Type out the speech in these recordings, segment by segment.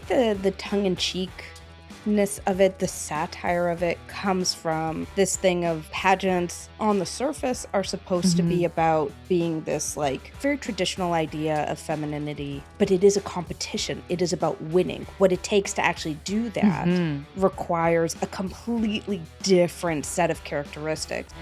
think the tongue-in-cheekness of it, the satire of it, comes from this thing of pageants on the surface are supposed to be about being this like very traditional idea of femininity, but it is a competition. It is about winning. What it takes to actually do that requires a completely different set of characteristics.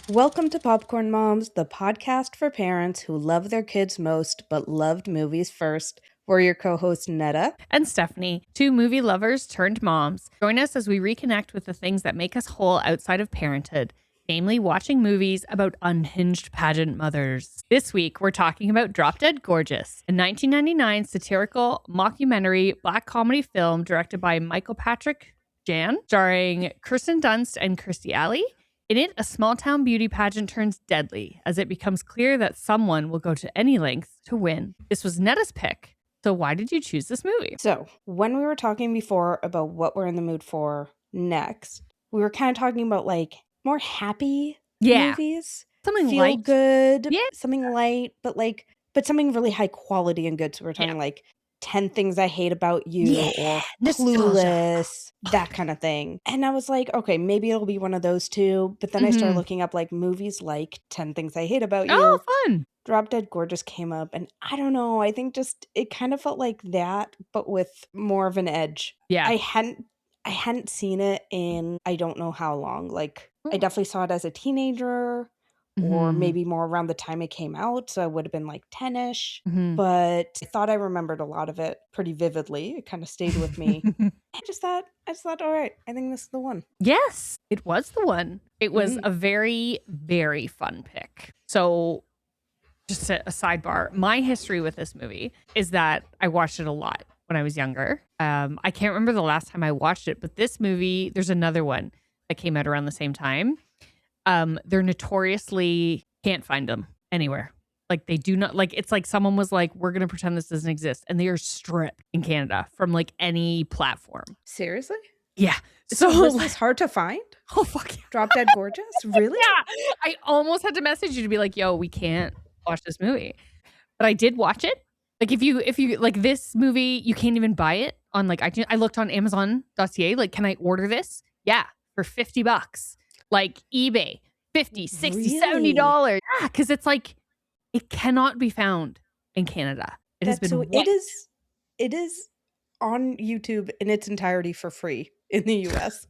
Welcome to Popcorn Moms, the podcast for parents who love their kids most but loved movies first. We're your co-hosts Netta and Stephanie, two movie lovers turned moms. Join us as we reconnect with the things that make us whole outside of parenthood, namely watching movies about unhinged pageant mothers. This week, we're talking about Drop Dead Gorgeous, a 1999 satirical mockumentary black comedy film directed by Michael Patrick Jann, starring Kirsten Dunst and Kirstie Alley. In it, a small-town beauty pageant turns deadly as it becomes clear that someone will go to any length to win. This was Netta's pick. So why did you choose this movie? So, when we were talking before about what we're in the mood for next, we were kind of talking about like more happy movies. Something feel light. Good. Yeah. Something light, but something really high quality and good. So we're talking like 10 Things I Hate About You or Clueless, that kind of thing. And I was like, okay, maybe it'll be one of those two. But then I started looking up like movies like 10 Things I Hate About You. Oh, fun. Drop Dead Gorgeous came up. And I don't know, I think just it kind of felt like that, but with more of an edge. Yeah. I hadn't seen it in I don't know how long. Like I definitely saw it as a teenager. Or maybe more around the time it came out. So I would have been like 10-ish. But I thought I remembered a lot of it pretty vividly. It kind of stayed with me. I just thought, all right, I think this is the one. Yes, it was the one. It was a very, very fun pick. So just a sidebar, my history with this movie is that I watched it a lot when I was younger. I can't remember the last time I watched it, but this movie, there's another one that came out around the same time. They're notoriously can't find them anywhere. Like they do not it's like someone was like, we're going to pretend this doesn't exist. And they are stripped in Canada from like any platform. Seriously? Yeah. So was this hard to find? Oh, fuck yeah. Drop Dead Gorgeous? Really? Yeah. I almost had to message you to be like, yo, we can't watch this movie. But I did watch it. Like if you like this movie, you can't even buy it on like iTunes. I looked on Amazon.ca. Like, can I order this? Yeah. For $50. Like eBay, $50, $60, really? $70. Yeah, because it's like it cannot be found in Canada. It has been so it is on YouTube in its entirety for free in the US.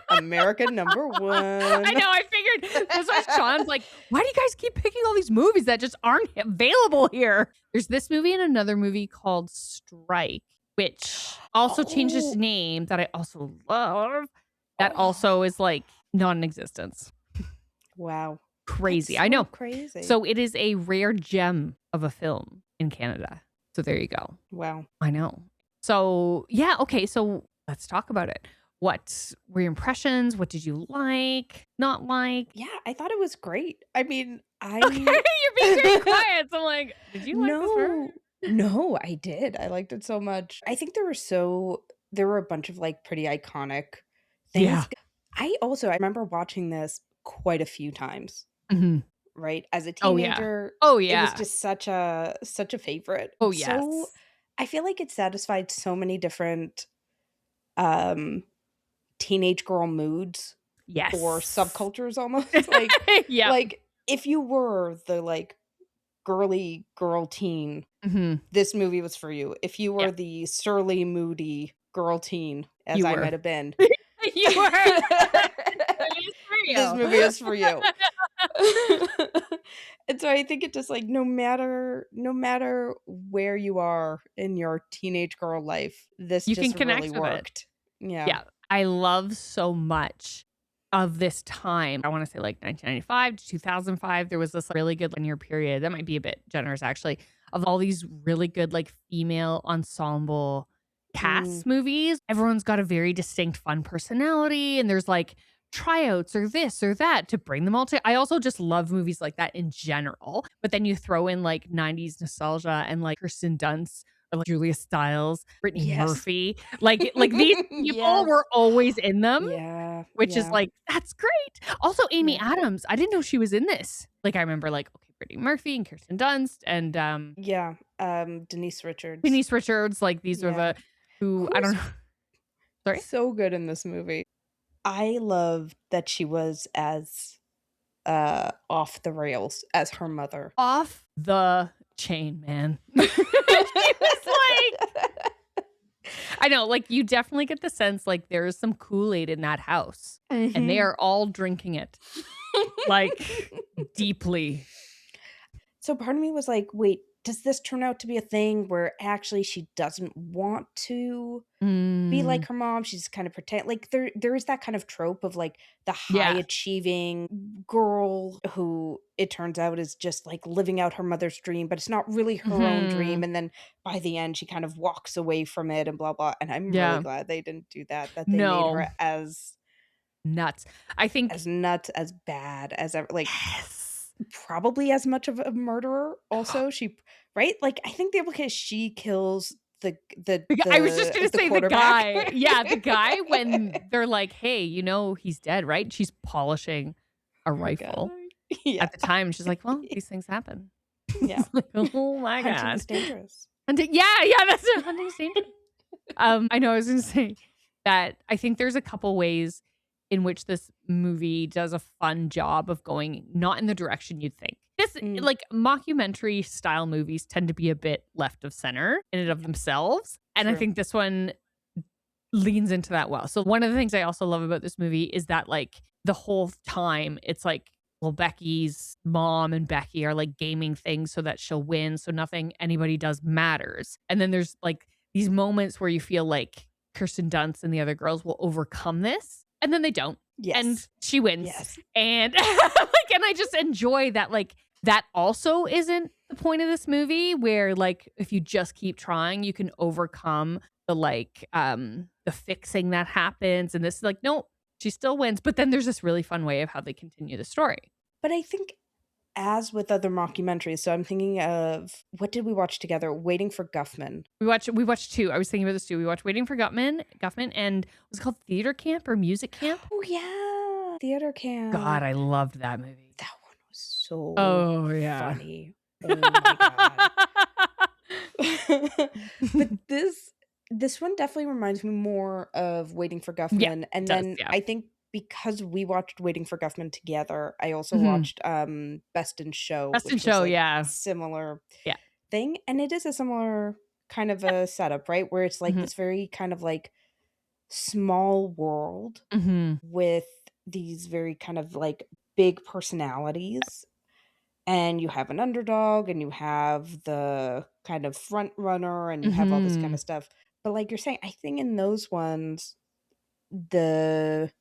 America number one. I know, I figured that's why Sean's like, why do you guys keep picking all these movies that just aren't available here? There's this movie and another movie called Strike, which also changed its name that I also love. That also is like non-existence. Wow. Crazy. So I know. Crazy. So it is a rare gem of a film in Canada. So there you go. Wow. I know. So yeah. Okay. So let's talk about it. What were your impressions? What did you like? Not like? Yeah, I thought it was great. I mean, Okay, you're being very quiet. So I'm like, did you like this movie? No, I did. I liked it so much. I think there were a bunch of like pretty iconic things. Yeah. I remember watching this quite a few times. Right? As a teenager. Oh yeah. It was just such a favorite. Oh yes. So I feel like it satisfied so many different teenage girl moods. Yes. Or subcultures almost. Like yeah. Like if you were the like girly girl teen, this movie was for you. If you were the surly, moody girl teen, as I might have been. You were. This movie is for you. And so I think it just like no matter where you are in your teenage girl life, this you just can connect really with worked. It. Yeah. I love so much of this time. I want to say like 1995 to 2005. There was this really good linear period. That might be a bit generous actually, of all these really good like female ensemble cast movies. Everyone's got a very distinct fun personality and there's like tryouts or this or that to bring them all to. I also just love movies like that in general. But then you throw in like 90s nostalgia and like Kirsten Dunst or like Julia Stiles, Brittany Murphy. Like these people were always in them. Yeah. Which is like, that's great. Also Amy Adams. I didn't know she was in this. Like I remember like, okay, Brittany Murphy and Kirsten Dunst and Denise Richards. Denise Richards. Like these are the who I don't know. Sorry? So good in this movie. I love that she was as off the rails as her mother. Off the chain, man. She was like, I know, like you definitely get the sense like there is some Kool-Aid in that house and they are all drinking it like deeply. So part of me was like, wait, does this turn out to be a thing where actually she doesn't want to be like her mom? She's kind of pretend like there is that kind of trope of like the high achieving girl who it turns out is just like living out her mother's dream, but it's not really her own dream. And then by the end, she kind of walks away from it and blah, blah. And I'm really glad they didn't do that they made her as nuts. I think as nuts, as bad as ever. Like, probably as much of a murderer also. She right, like I think the implication she kills the I was just gonna say the guy. The guy when they're like, hey, you know he's dead, right? She's polishing a rifle. At the time she's like, well, these things happen. Like, oh my god, hunting is dangerous. That's it. Hunting is dangerous. I know I was gonna say that I think there's a couple ways in which this movie does a fun job of going not in the direction you'd think. This like mockumentary style movies tend to be a bit left of center in and of themselves. And I think this one leans into that well. So one of the things I also love about this movie is that like the whole time it's like, well, Becky's mom and Becky are like gaming things so that she'll win. So nothing anybody does matters. And then there's like these moments where you feel like Kirsten Dunst and the other girls will overcome this. And then they don't. And she wins. And like, and I just enjoy that, like, that also isn't the point of this movie where like, if you just keep trying, you can overcome the like, the fixing that happens. And this is like, no, she still wins. But then there's this really fun way of how they continue the story. But I think as with other mockumentaries, so I'm thinking of, what did we watch together? Waiting for Guffman. We watched two. I was thinking about this too. We watched Waiting for Guffman, and was it called Theater Camp or Music Camp? Oh yeah, Theater Camp. God, I loved that movie. That one was so funny. Oh my god. But this one definitely reminds me more of Waiting for Guffman. I think because we watched Waiting for Guffman together, I also watched Best in Show. Similar thing. And it is a similar kind of a setup, right? Where it's like this very kind of like small world with these very kind of like big personalities. And you have an underdog and you have the kind of front runner and you have all this kind of stuff. But like you're saying, I think in those ones, the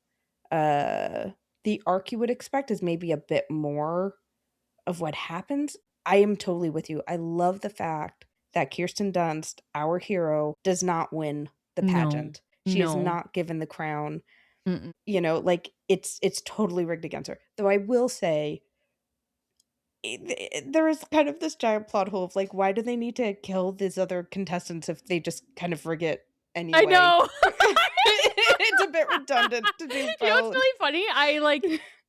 arc you would expect is maybe a bit more of what happens. I am totally with you. I love the fact that Kirsten Dunst, our hero, does not win the pageant. She is not given the crown. You know, like it's totally rigged against her. Though I will say, there is kind of this giant plot hole of like, why do they need to kill these other contestants if they just kind of rig it anyway? I know. It's a bit redundant to do both. You know what's really funny? I like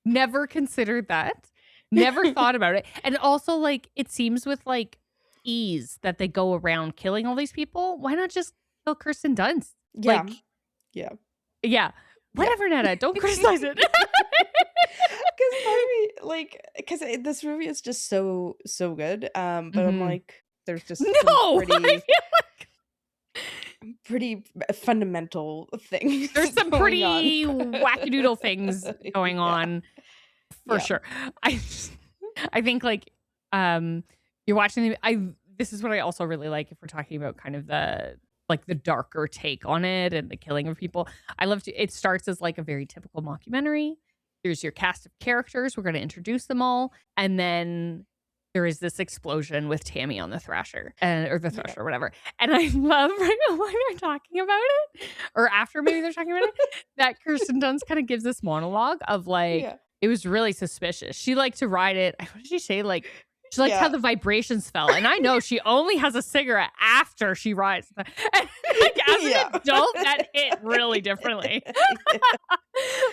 never considered that. Never thought about it. And also like it seems with like ease that they go around killing all these people. Why not just kill Kirsten Dunst? Whatever, Netta. Don't criticize it. Because this movie is just so good. But I'm like, there's just pretty fundamental things. There's some pretty wackadoodle things going on for sure. I think like you're watching this is what I also really like if we're talking about kind of the darker take on it and the killing of people. I love it starts as like a very typical mockumentary. There's your cast of characters. We're going to introduce them all. And then there is this explosion with Tammy on the Thrasher or the Thresher or whatever. And I love right now when they're talking about it or after maybe they're talking about it, that Kirsten Dunst kind of gives this monologue of like, it was really suspicious. She liked to ride it. What did she say? Like, She liked how the vibrations fell. And I know she only has a cigarette after she rides. And like, as an adult, that hit really differently.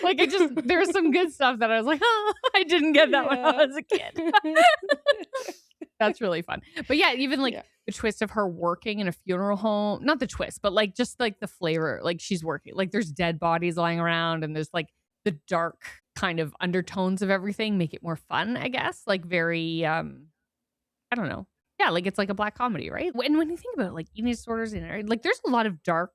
Like, there was some good stuff that I was like, oh, I didn't get that when I was a kid. That's really fun. But yeah, even like the twist of her working in a funeral home, not the twist, but like just like the flavor, like she's working, like there's dead bodies lying around and there's like the dark kind of undertones of everything make it more fun, I guess. Like very, I don't know. Yeah, like it's like a black comedy, right? And when you think about it, like eating disorders and like there's a lot of dark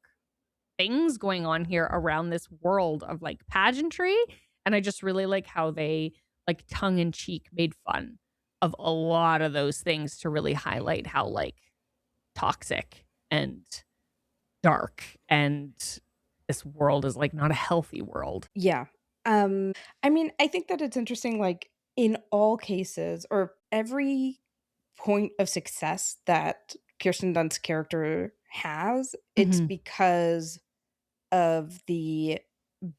things going on here around this world of like pageantry. And I just really like how they like tongue in cheek made fun of a lot of those things to really highlight how like toxic and dark and this world is like not a healthy world. Yeah. I mean, I think that it's interesting, like in all cases or every point of success that Kirsten Dunst's character has, it's because of the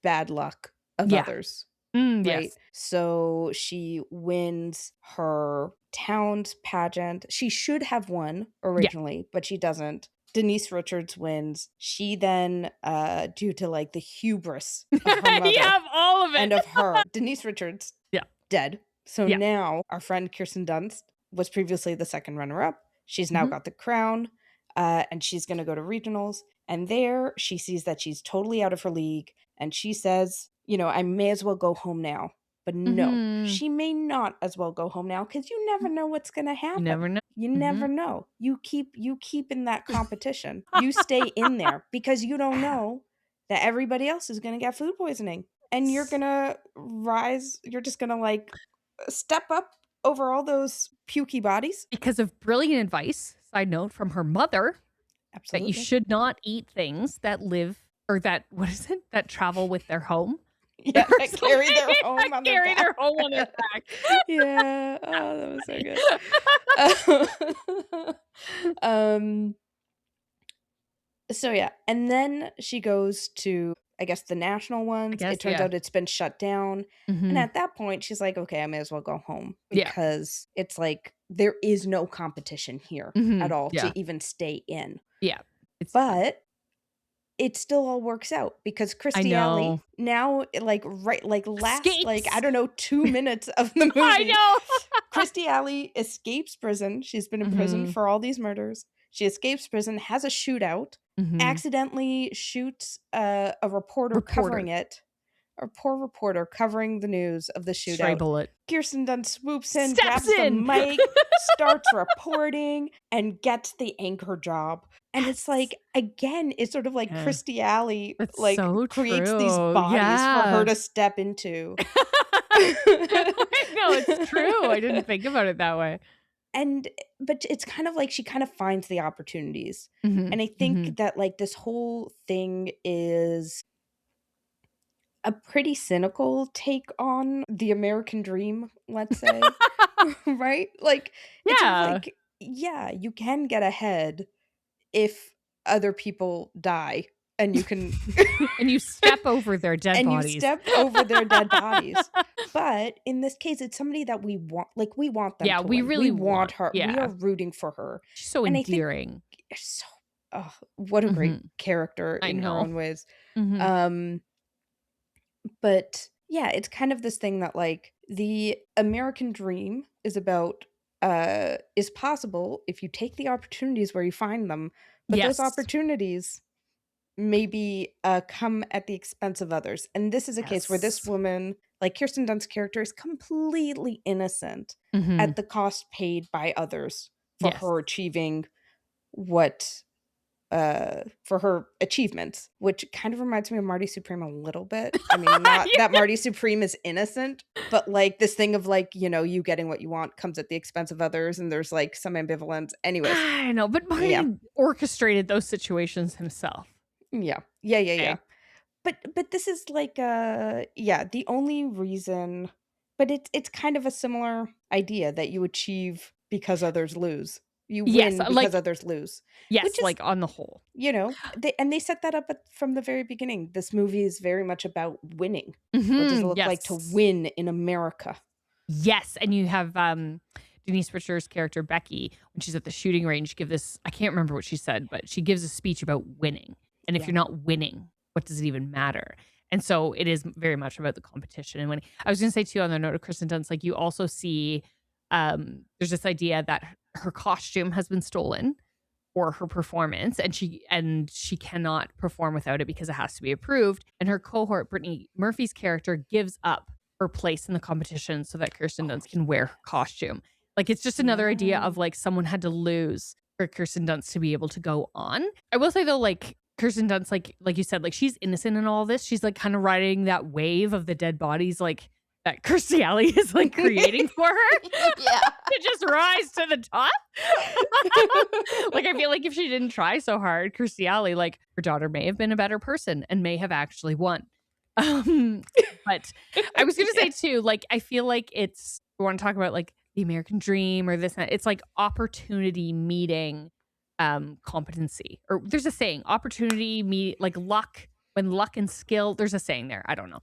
bad luck of others. Right. Yes. So she wins her town's pageant. She should have won originally, but she doesn't. Denise Richards wins. She then, due to like the hubris of her mother all of it. and of her, Denise Richards, dead. So now our friend Kirsten Dunst was previously the second runner-up. She's now got the crown, and she's going to go to regionals. And there she sees that she's totally out of her league. And she says, you know, I may as well go home now. But no, she may not as well go home now because you never know what's going to happen. You never know. You never know. You keep in that competition. You stay in there because you don't know that everybody else is going to get food poisoning. And you're going to rise. You're just going to like step up over all those pukey bodies. Because of brilliant advice, side note, from her mother. Absolutely. That you should not eat things that live or that, what is it? That travel with their home. Yeah, that carry their home on their back. Their home on their back. Yeah. Oh, that was so good. So yeah, and then she goes to, I guess, the national ones. It turns out it's been shut down. And at that point, she's like, okay, I may as well go home because it's like there is no competition here at all to even stay in. Yeah. But it still all works out because Kirstie Alley now, like last, like, I don't know, 2 minutes of the movie. I know. Kirstie Alley escapes prison. She's been in prison for all these murders. She escapes prison, has a shootout, accidentally shoots a reporter covering it. A poor reporter covering the news of the shootout. Stray bullet. Kirsten Dunst swoops in, grabs the mic, starts reporting, and gets the anchor job. And it's like, again, it's sort of like Kirstie Alley like so creates these bodies for her to step into. No, it's true. I didn't think about it that way. But it's kind of like she kind of finds the opportunities. And I think that like this whole thing is a pretty cynical take on the American dream, let's say. Right? Like, it's sort of like, yeah, you can get ahead if other people die and you can and you step over their dead bodies. And you step over their dead bodies. But in this case, it's somebody that we want, like we want them to we win. really we want her. Yeah. We are rooting for her. She's so endearing. What a great character in her own ways. But yeah, it's kind of this thing that like the American dream is about is possible if you take the opportunities where you find them. But those opportunities maybe come at the expense of others. And this is a case where this woman, like Kirsten Dunst's character, is completely innocent at the cost paid by others for her achieving for her achievements, which kind of reminds me of Marty Supreme a little bit. I mean, not that Marty Supreme is innocent, but like this thing of like, you know, you getting what you want comes at the expense of others, and there's like some ambivalence. Anyways, I know, but Marty orchestrated those situations himself. Yeah. But this is like the only reason, but it's kind of a similar idea that you achieve because others lose. You win because others lose. Yes, is, like on the whole. You know, they set that up from the very beginning. This movie is very much about winning. What does it look like to win in America? Yes, and you have Denise Richards' character, Becky, when she's at the shooting range, give this, I can't remember what she said, but she gives a speech about winning. And if you're not winning, what does it even matter? And so it is very much about the competition. And when I was going to say too, on the note of Kirsten Dunst, like you also see there's this idea that her costume has been stolen or her performance, and she cannot perform without it because it has to be approved. And her cohort, Brittany Murphy's character, gives up her place in the competition so that Kirsten Dunst can wear her costume. Like it's just another idea of like someone had to lose for Kirsten Dunst to be able to go on. I will say though, like Kirsten Dunst, like you said, like she's innocent in all this. She's like kind of riding that wave of the dead bodies, like that Kirstie Alley is like creating for her to just rise to the top. Like I feel like if she didn't try so hard, Kirstie Alley, like her daughter may have been a better person and may have actually won. But I was gonna say too, like I feel like we want to talk about like the American dream or this, it's like opportunity meeting competency, or there's a saying, opportunity meet like luck, when luck and skill, there's a saying there, I don't know.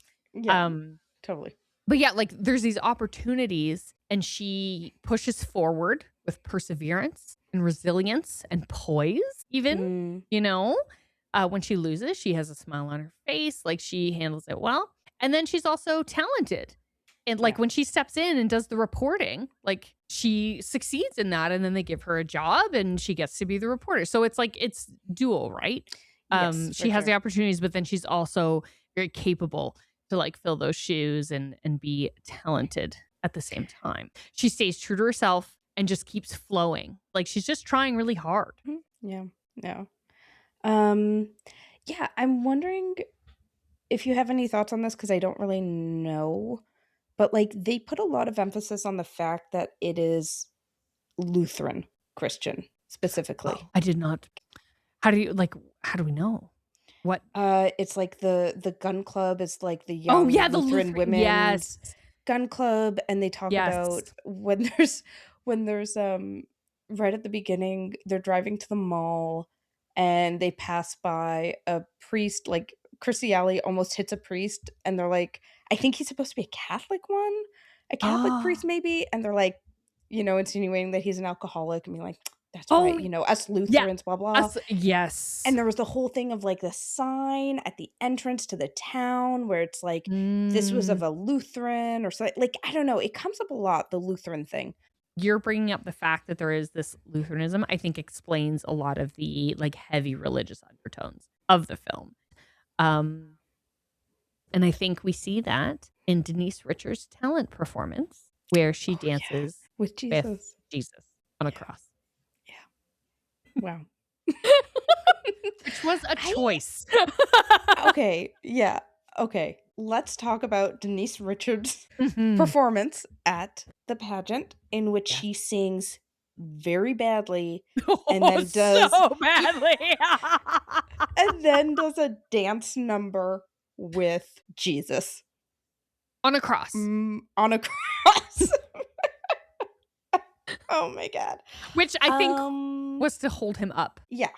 Totally. But yeah, like there's these opportunities and she pushes forward with perseverance and resilience and poise even, you know, when she loses, she has a smile on her face, like she handles it well. And then she's also talented. And like when she steps in and does the reporting, like she succeeds in that. And then they give her a job and she gets to be the reporter. So it's like, it's dual, right? She has the opportunities, but then she's also very capable to like fill those shoes and be talented at the same time. She stays true to herself and just keeps flowing. Like she's just trying really hard. Yeah. I'm wondering if you have any thoughts on this, because I don't really know. But like they put a lot of emphasis on the fact that it is Lutheran Christian specifically. Oh, I did not. How do we know? What? It's like the gun club is like the young Lutheran women's gun club, and they talk about when there's right at the beginning, they're driving to the mall and they pass by a priest, like Kirstie Alley almost hits a priest, and they're like, I think he's supposed to be a Catholic priest maybe, and they're like, you know, insinuating that he's an alcoholic and being like, that's right, you know, us Lutherans, blah, blah. Yes. And there was the whole thing of like the sign at the entrance to the town where it's like, this was of a Lutheran or something. Like, I don't know. It comes up a lot, the Lutheran thing. You're bringing up the fact that there is this Lutheranism, I think explains a lot of the like heavy religious undertones of the film. And I think we see that in Denise Richards' talent performance where she dances with Jesus on a cross. Wow. Which was a choice. Okay. Let's talk about Denise Richards' performance at the pageant, in which she sings very badly and then does so badly. and then does a dance number with Jesus on a cross. Oh my God. Which I think was to hold him up. Yeah.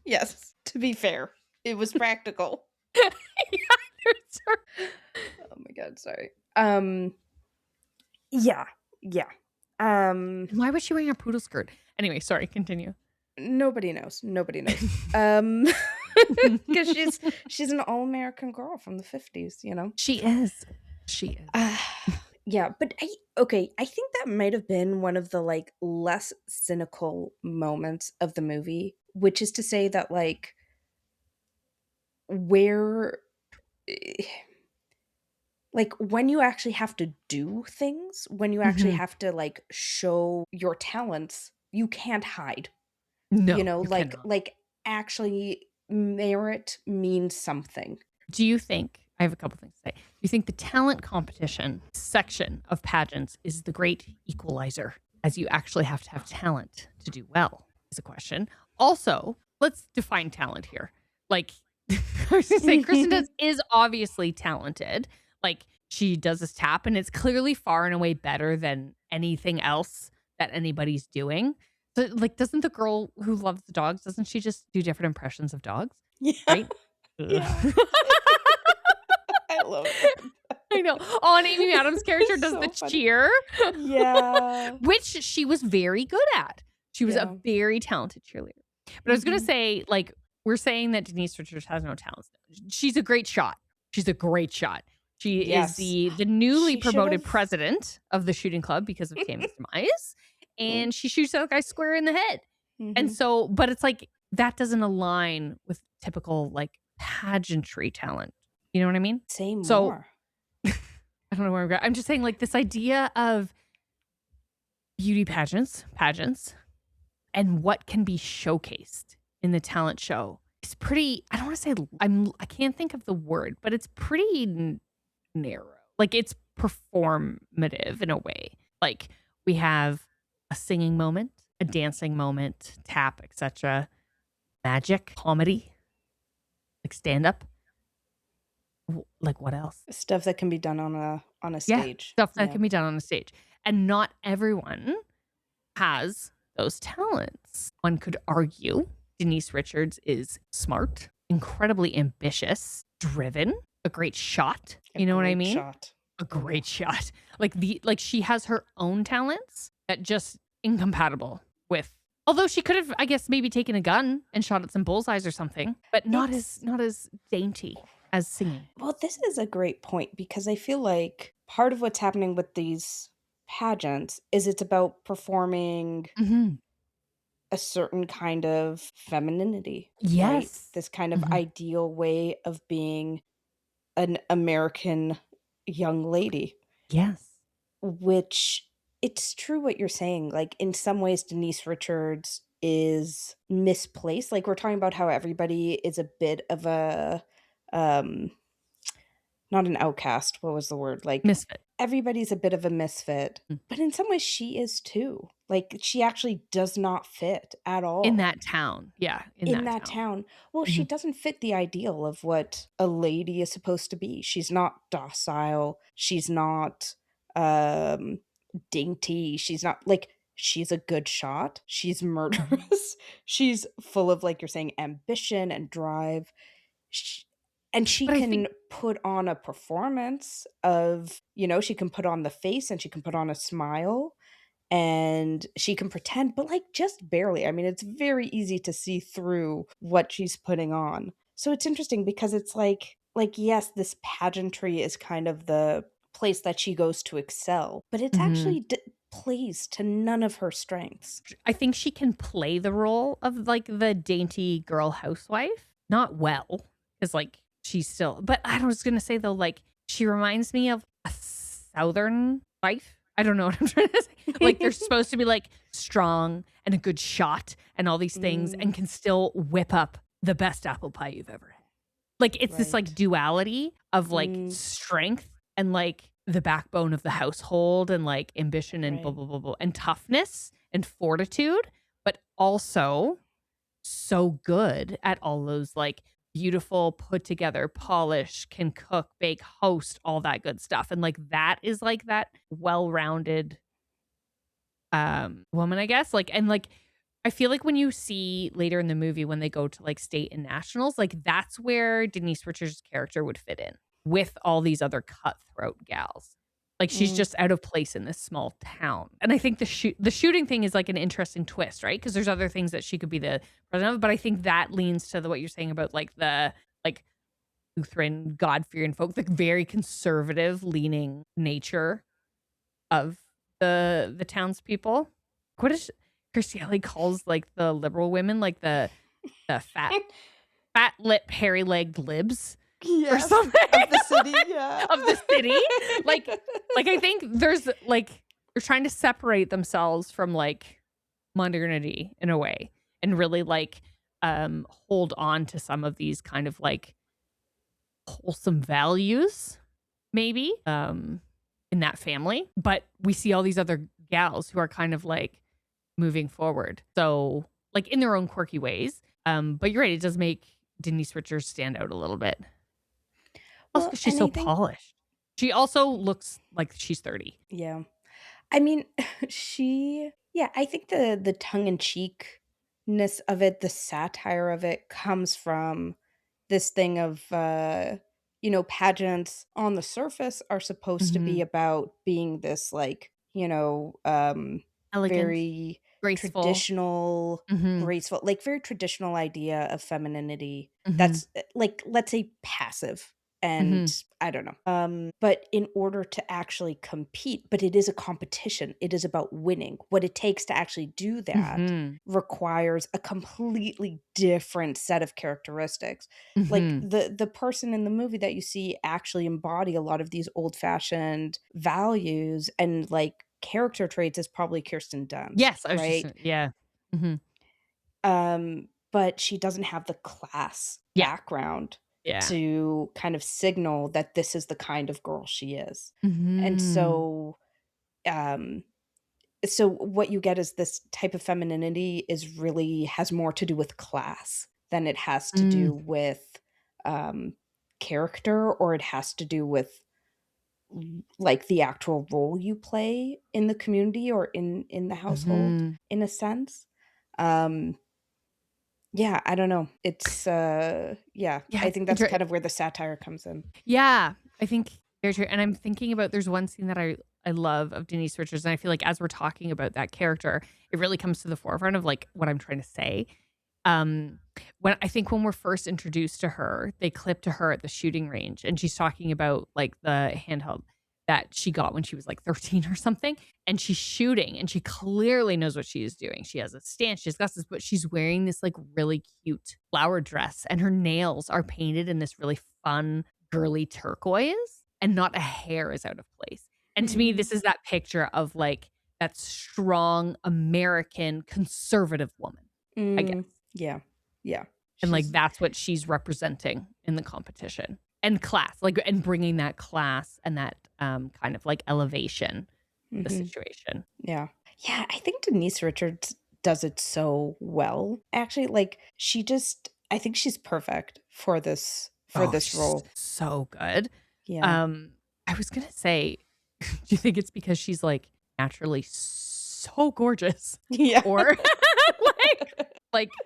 Yes. To be fair, it was practical. Oh my God, sorry. Yeah. Why was she wearing a poodle skirt? Anyway, sorry, continue. Nobody knows. Because she's an all-American girl from the 50s, you know? She is. Yeah, but I think that might have been one of the like less cynical moments of the movie, which is to say that like where like when you actually have to do things, when you actually have to like show your talents, you can't hide. No, you know, like actually merit means something. Do you think, I have a couple things to say. Do you think the talent competition section of pageants is the great equalizer, as you actually have to have talent to do well, is a question. Also, let's define talent here. Like, I was going to say, Kirsten Dunst is obviously talented. Like, she does this tap, and it's clearly far and away better than anything else that anybody's doing. So, like, doesn't the girl who loves the dogs, doesn't she just do different impressions of dogs? Yeah. Right? Yeah. I love it. I know. Oh, and Amy Adams' character does the So funny. cheer, Yeah. which she was very good at. She was a Yeah. very talented cheerleader. But I was gonna Mhm. say, like, we're saying that Denise Richards has no talents. She's a great shot. She's a great shot. She is Yes. the newly She should promoted have. president of the shooting club because of Tammy's demise, and she shoots that guy square in the head. And Mhm. so, but it's like that doesn't align with typical like pageantry talent. You know what I mean? Say So more. I don't know where I'm going. I'm just saying, like, this idea of beauty pageants, and what can be showcased in the talent show is pretty. I don't want to say I can't think of the word, but it's pretty narrow. Like it's performative in a way. Like we have a singing moment, a dancing moment, tap, etc., magic, comedy, like stand up. Like what else? Stuff that can be done on a Yeah, stage. stuff that Yeah. can be done on a stage. And not everyone has those talents. One could argue Denise Richards is smart, incredibly ambitious, driven, a great shot. A You know what I great mean? shot. A great shot. Like she has her own talents that just incompatible with. Although she could have, I guess, maybe taken a gun and shot at some bullseyes or something, but not as dainty as singing. Well, this is a great point because I feel like part of what's happening with these pageants is it's about performing Mm-hmm. a certain kind of femininity, right? Yes. This kind of Mhm. ideal way of being an American young lady, Yes. which it's true what you're saying. Like, in some ways, Denise Richards is misplaced. Like, we're talking about how everybody is a bit of a, um, not an outcast. What was the word? Like, Misfit. everybody's a bit of a misfit, Mm. but in some ways, she is too. Like, she actually does not fit at In all that town. Yeah. In in that that town. town. Well, she Mhm. doesn't fit the ideal of what a lady is supposed to be. She's not docile. She's not um dainty. She's not like she's a good shot. She's Mhm. murderous. She's full of like you're saying ambition and drive. Sh and she But I think can put on a performance of, she can put on the face and she can put on a smile and she can pretend, but like just barely. I mean, it's very easy to see through what she's putting on. So it's interesting because it's like yes, this pageantry is kind of the place that she goes to excel, but it's Mhm. actually plays to none of her strengths. I think she can play the role of like the dainty girl housewife. Not well, because like she's still, but I was gonna say though, like she reminds me of a southern wife. I don't know what I'm trying to say. Like they're supposed to be like strong and a good shot and all these things Mm, and can still whip up the best apple pie you've ever had. Like it's this like right. duality of like Mm, strength and like the backbone of the household and like ambition and blah right. blah blah blah and toughness and fortitude, but also so good at all those like beautiful, put together, polished, can cook, bake, host, all that good stuff. And like that is like that well-rounded woman, I guess. Like and like I feel like when you see later in the movie when they go to like state and nationals, like that's where Denise Richards' character would fit in with all these other cutthroat gals. Like she's Mm, just out of place in this small town. And I think the shooting thing is like an interesting twist, right? Because there's other things that she could be the president of, but I think that leans to what you're saying about like the like Lutheran God-fearing folk, the very conservative leaning nature of the townspeople. What is Kirstie Alley calls like the liberal women, like the fat lip, hairy legged libs or yes, something of the city, yeah. of the city. Like I think there's like they're trying to separate themselves from like modernity in a way and really like hold on to some of these kind of like wholesome values maybe in that family, but we see all these other gals who are kind of like moving forward, so like in their own quirky ways, but you're right, it does make Denise Richards stand out a little bit, also Well, because she's and so I think polished. She also looks like she's 30. yeah. I mean, I think the tongue in cheekness of it, the satire of it comes from this thing of pageants on the surface are supposed to be Mhm. about being this, like, Elegant, very graceful. traditional, Mhm. graceful, like, very traditional idea of femininity Mhm. that's, like, let's say passive, and Mhm. I don't know. But in order to actually compete, but it is a competition, it is about winning. What it takes to actually do that Mhm. requires a completely different set of characteristics. Like, Mhm. the person in the movie that you see actually embody a lot of these old-fashioned values and, like, character traits is probably Kirsten Dunst, Yes, I was just right? yeah. Mhm. But she doesn't have the class Yeah. background Yeah. to kind of signal that this is the kind of girl she is. And Mhm. um so what you get is this type of femininity is really has more to do with class than it has to Mm. do with um character, or it has to do with like the actual role you play in the community or in the household, Mhm. in a sense. um yeah, I don't know, it's yeah, Yeah, I it's think that's inter kind of where the satire comes in. yeah, I think very true, and I'm thinking about there's one scene that I love of Denise Richards, and I feel like as we're talking about that character, it really comes to the forefront of, like, what I'm trying to say. Um, when we're first introduced to her, they clip to her at the shooting range, and she's talking about, like, the handheld that she got when she was, like, 13 or something, and she's shooting, and she clearly knows what she is doing. She has a stance, she's got this, but she's wearing this, like, really cute flower dress, and her nails are painted in this really fun, girly turquoise, and not a hair is out of place. And to me, Mhm. this is that picture of, like, that strong American conservative woman, I guess. Mm, yeah, yeah, And, like, she's that's what she's representing in the competition. And class, like, and bringing that class and that, kind of, like, elevation to the mhm. situation. Yeah. Yeah, I think Denise Richards does it so well. Actually, like, I think she's perfect for Oh, this she's role. so good. Yeah. Um, I was gonna say, do you think it's because she's, like, naturally so gorgeous? Yeah. Or, like,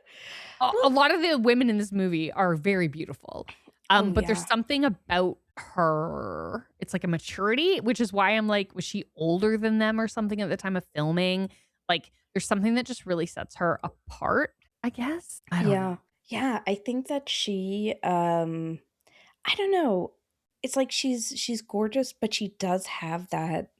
a Well, lot of the women in this movie are very beautiful. oh, But there's yeah. something about her, it's like a maturity, which is why I'm like, was she older than them or something at the time of filming? Like, there's something that just really sets her apart, I guess. I don't know. Yeah. Yeah, I think that I don't know. It's like she's gorgeous, but she does have that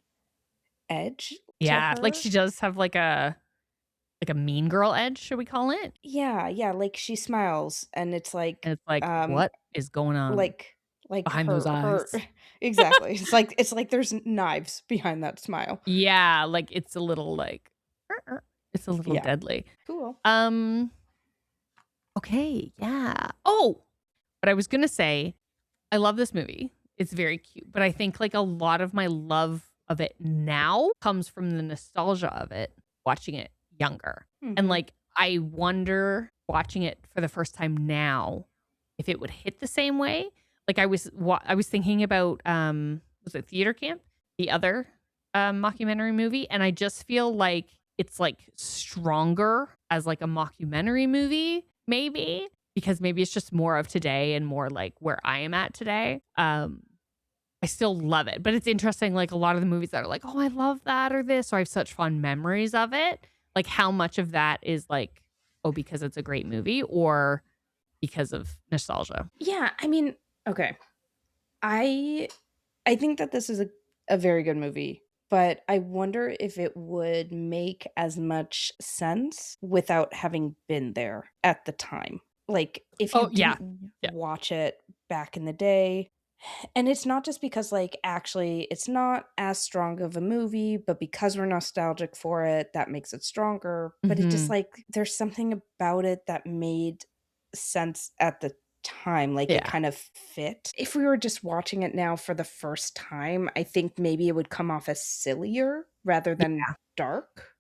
edge to Yeah, like her. she does have like a mean girl edge, should we call it? Yeah, yeah, like, she smiles, and it's And it's like, um, what is going on like like behind those her eyes? exactly. It's like there's knives behind that smile. Yeah, like it's a little like, it's a little Yeah. deadly. Cool. Um, okay, yeah. Oh, but I was gonna say, I love this movie. It's very cute, but I think like a lot of my love of it now comes from the nostalgia of it, watching it younger. And Mhm. like I wonder watching it for the first time now if it would hit the same way. Like I was thinking about was it Theater Camp, the other mockumentary movie, and I just feel like it's like stronger as like a mockumentary movie maybe because maybe it's just more of today and more like where I am at today. I still love it, but it's interesting. Like a lot of the movies that are like, oh, I love that or this, or I have such fond memories of it. Like how much of that is like, oh, because it's a great movie or because of nostalgia. Yeah, I mean, okay. I I think that this is a very good movie, but I wonder if it would make as much sense without having been there at the time. Like, if you Oh yeah, didn't yeah. watch it back in the day, and it's not just because, like, actually it's not as strong of a movie, but because we're nostalgic for it, that makes it stronger. But it just, Hmm. like, there's something about it that made sense at the time, like, it Yeah, kind of fit. If we were just watching it now for the first time, I think maybe it would come off as sillier rather than yeah. dark.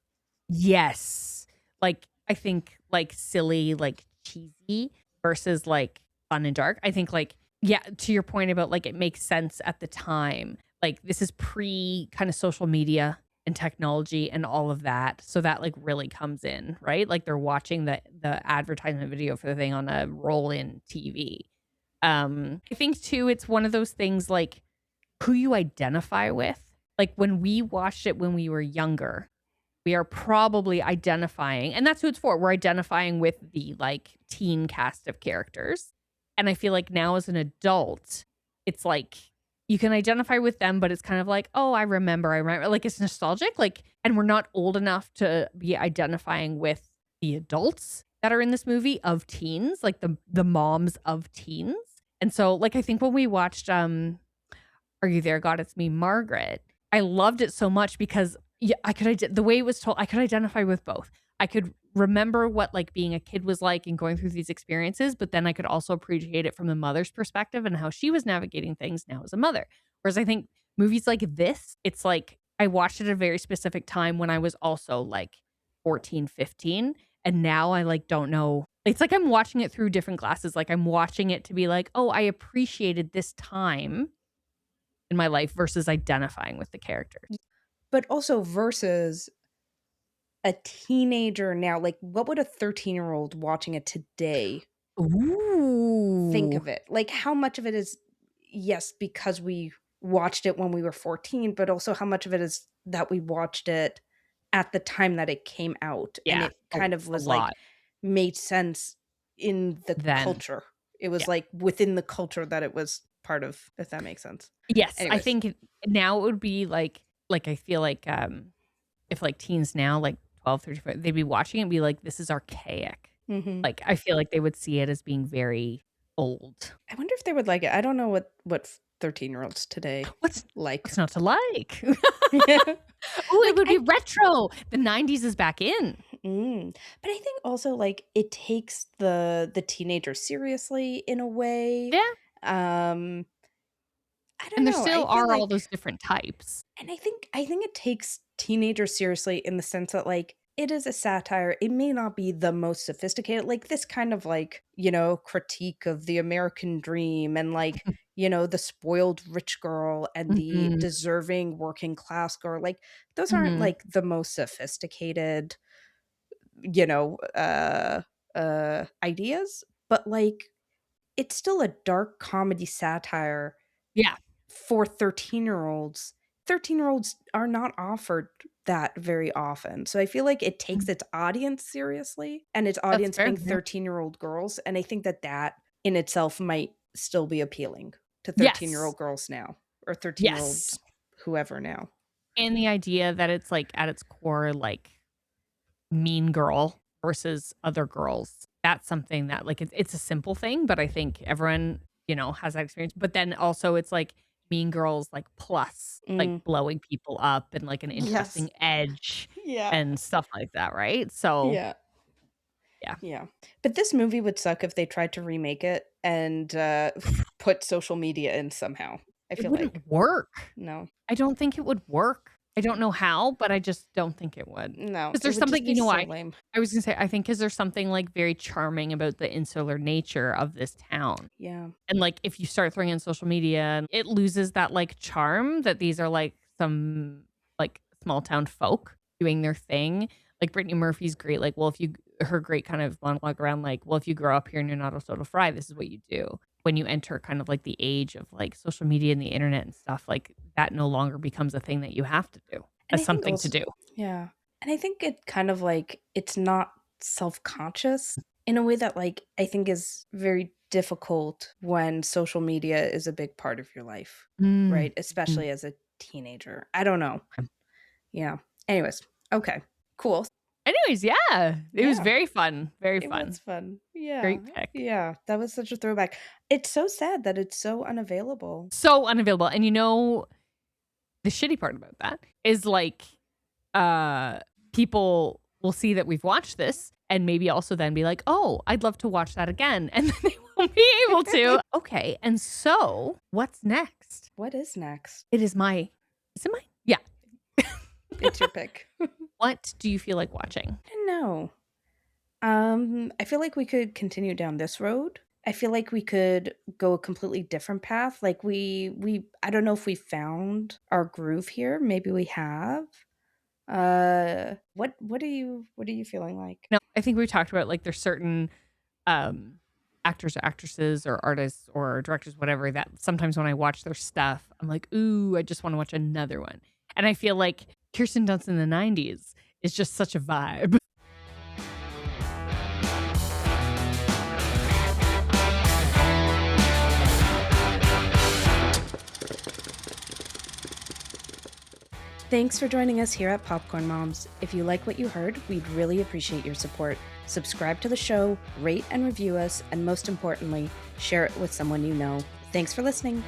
Yes. Like I think like silly, like cheesy versus like fun and dark. I think like yeah, to your point about like it makes sense at the time. Like this is pre kind of social media and technology and all of that. So that like really comes in, right? Like they're watching the advertisement video for the thing on a roll in TV. I think too, it's one of those things like who you identify with. Like when we watched it when we were younger, we are probably identifying, and that's who it's for. We're identifying with the like teen cast of characters. And I feel like now as an adult, it's like you can identify with them, but it's kind of like, oh, I remember. Like it's nostalgic. Like, and we're not old enough to be identifying with the adults that are in this movie of teens, like the moms of teens. And so like I think when we watched Are You There, God? It's Me, Margaret, I loved it so much because yeah, I could the way it was told, I could identify with both. I could remember what like being a kid was like and going through these experiences, but then I could also appreciate it from the mother's perspective and how she was navigating things now as a mother. Whereas I think movies like this, it's like I watched it at a very specific time when I was also like 14, 15, and now I like don't know. It's like I'm watching it through different glasses. Like I'm watching it to be like, oh, I appreciated this time in my life versus identifying with the characters. But also versus a teenager now, like what would a 13-year-old watching it today think Ooh. of it? Like how much of it is, yes, because we watched it when we were 14, but also how much of it is that we watched it at the time that it came out and Yeah, it kind of a was like lot made sense in the then. culture. It was Yeah. like within the culture that it was part of, if that makes sense. Yes, I Anyways. think now it would be like I feel like if like teens now like 12, 35, they'd be watching it and be like, this is archaic. Mhm. Like I feel like they would see it as being very old. I wonder if they would like it. I don't know what 13-year-olds today What's like. not to like? Yeah. Oh, it Like would be retro. The 90s is back in. But I think also like it takes the teenager seriously in a way. Yeah. Um I don't And there know. still I feel are all like, those different types. and I think it takes teenagers seriously in the sense that like it is a satire. It may not be the most sophisticated, like this kind of like, critique of the American dream and like, the spoiled rich girl and the Mhm. deserving working class girl. Like those aren't Mhm. like the most sophisticated, you know, uh ideas, but like it's still a dark comedy satire Yeah. for 13-year-olds. 13-year-olds are not offered that very often. So I feel like it takes its audience seriously and its That's audience fair. being Yeah. 13-year-old girls. And I think that in itself might still be appealing to Yes. 13-year-old girls now or 13-year-olds, Yes. whoever now. And the idea that it's like at its core, like mean girl versus other girls. That's something that like it's a simple thing, but I think everyone, has that experience. But then also it's like mean girls like plus like Mm. blowing people up and like an Yes. interesting edge Yeah. and stuff like that, right? So Yeah. yeah. Yeah. But this movie would suck if they tried to remake it and put social media in somehow. I It feel wouldn't like work. no. I don't think it would work. I don't know how, but I just don't think it would. No, Because it there's would just something, be so why? lame. I was gonna say, I think because there's something like very charming about the insular nature of this town. Yeah. And like if you start throwing in social media, it loses that like charm that these are like some like small town folk doing their thing. Like Brittany Murphy's great. Like, well, her great kind of monologue around like, well, if you grow up here and you're not a soda fry, this is what you do. When you enter kind of like the age of like social media and the internet and stuff, like that no longer becomes a thing that you have to do And as I think something to also, do. yeah. And I think it kind of like it's not self-conscious in a way that like I think is very difficult when social media is a big part of your life, Mm. right? Especially as a teenager. I don't know. Yeah. Anyways, okay. Cool. Anyways, yeah, it was Yeah. very fun. Very It fun. was fun. Yeah. Great pick. Yeah. That was such a throwback. It's so sad that it's so unavailable. So unavailable. And the shitty part about that is like people will see that we've watched this and maybe also then be like, oh, I'd love to watch that again. And then they won't be able to. Okay. And so what's next? What is next? Is it mine? Yeah. It's your pick. What do you feel like watching? I don't know. I feel like we could continue down this road. I feel like we could go a completely different path. Like we I don't know if we found our groove here. Maybe we have. What are you feeling like? No, I think we talked about like there's certain um actors or actresses or artists or directors, whatever, that sometimes when I watch their stuff, I'm like, ooh, I just want to watch another one. And I feel like Kirsten Dunst in the 90s is just such a vibe. Thanks for joining us here at Popcorn Moms. If you like what you heard, we'd really appreciate your support. Subscribe to the show, rate and review us, and most importantly, share it with someone you know. Thanks for listening.